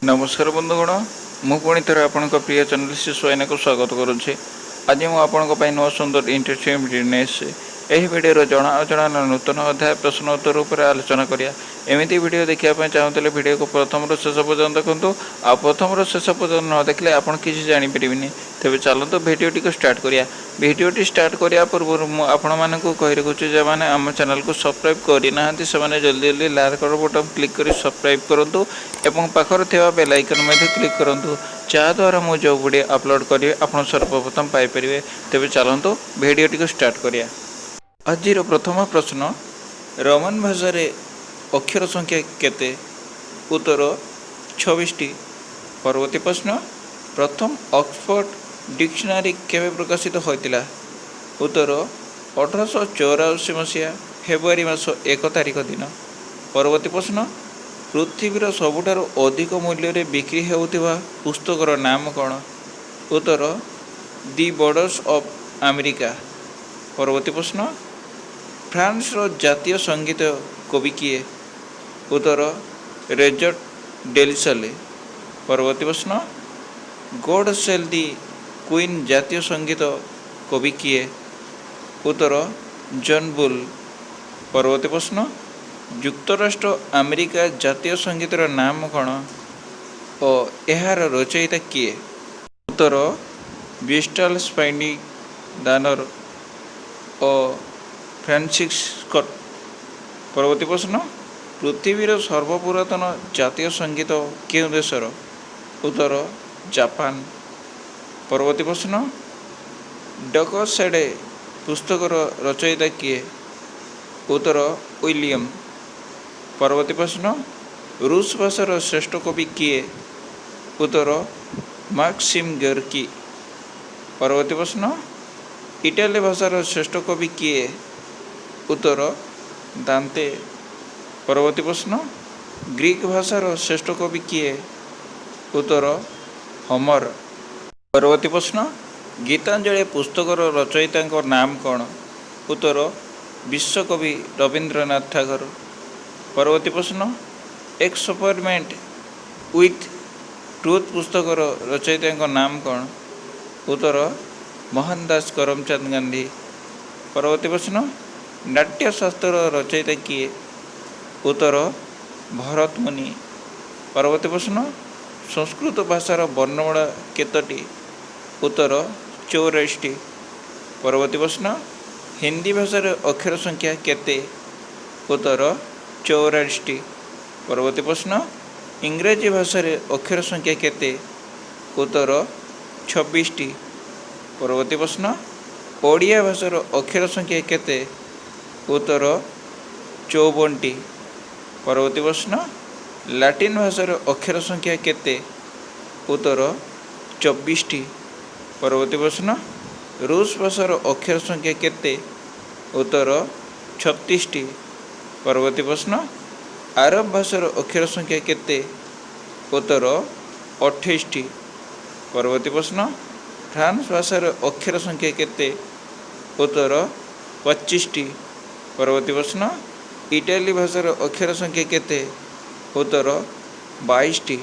नमस्कार बंधुगण मु पुणी थर आपण प्रिय चैनल शिशुआईना को स्वागत करुच्छे। आज मुझे आपण नुआ सुंदर इंटरेस्टिंग वीडियो यही वीडियो जना अजना नूतन अध्याय प्रश्न उत्तर उपर आलोचना करिया। एमती वीडियो देखा चाहूँगे वीडियो को प्रथम शेष पर्यंत देखूँ आ प्रथम शेष पर्यंत न देखले आप किसी जानीपारे। तेज चलते भिडटी को स्टार्ट करिया। भिडटी स्टार्ट करने पूर्व मुझे कही रखुच्छी जो मैंने आम चैनल को सब्सक्राइब करना से जल्दी जल्दी लाल कलर बटन क्लिक कर सब्सक्राइब करूँ और पाखर थिबा बेल आइकन क्लिक करूँ जहाँद्वारा मुझे जो वीडियो अपलोड करेंगे आप सर्वप्रथम पाइपर। तेज चलते भिडटी को स्टार्ट करिया। आज प्रथम प्रश्न रोमन भाषा रे अक्षर संख्या केते? उत्तर 26टी। परवर्ती प्रश्न प्रथम ऑक्सफोर्ड डिक्शनरी केवे प्रकाशित होइतिला? उत्तर 1884 मसीहा फेब्रुआरी मास 1 तारिख दिन। परवर्ती प्रश्न पृथ्वीर सबुठारु अधिक मूल्य रे बिक्री हेउथिबा पुस्तकर नाम कौन? उत्तर दि बॉर्डर्स ऑफ अमेरिका। परवर्ती प्रश्न फ्रांस रो जातीय संगीत कवि किए? उत्तर रेजर डेलिसले। परवर्ती प्रश्न गॉड सेल दी क्वीन जातीय संगीत कवि किए? उत्तर जॉन बुल। परवर्ती प्रश्न युक्तराष्ट्र अमेरिका जातीय संगीतर नाम कौन और यार रचयिता किए? उत्तर ब्रिस्टल स्पाइनी दानर और फ्रांसिस स्कॉट। परवर्ती प्रश्न पृथ्वीर सर्वपुरातन जातीय संगीत केउं देशर? उत्तर जापान। परवर्ती प्रश्न डक सेडे पुस्तकर रचयिता किए? उत्तर विलियम। परवर्ती प्रश्न रूस भाषार श्रेष्ठ कवि किए? उत्तर मैक्सिम गोर्की। परवर्ती प्रश्न इटाली भाषार श्रेष्ठ कवि किए? उत्तर दांते। परवर्ती प्रश्न ग्रीक भाषार श्रेष्ठ कवि किए? उत्तर होमर। परवर्ती प्रश्न गीतांजलि पुस्तकर रचयिता नाम कौन? उत्तर विश्वकवि रवींद्रनाथ ठाकुर। परवर्ती प्रश्न एक्सपेरिमेंट विथ ट्रुथ पुस्तकर रचयिता नाम कौन? उत्तर मोहनदास करमचंद गांधी। परवर्ती प्रश्न नाट्यशास्त्र रचयिता किए? उत्तर भरत मुनि। परवर्ती प्रश्न संस्कृत भाषार वर्णमाला केतोटी? उत्तर 84टी। परवर्ती प्रश्न हिंदी भाषार अक्षर संख्या केते? उत्तर 44टी। परवर्ती प्रश्न इंग्रजी भाषा अक्षर संख्या केते? उत्तर 26टी। परवर्ती प्रश्न ओडिया भाषार अक्षर संख्या केते? उत्तर 54टी। परवर्ती प्रश्न लाटिन भाषार अक्षर संख्या केते? उत्तर 24टी। परवर्ती प्रश्न रूस भाषार अक्षर संख्या केते? उत्तर 36टी। परवर्ती प्रश्न आरब भाषार अक्षर संख्या केते? उत्तर 28टी। परवर्ती प्रश्न फ्रांस भाषार अक्षर संख्या केते? उत्तर 25टी। परवर्ती प्रश्न इटाली भाषार अक्षर संख्या केते? उत्तर 22टी।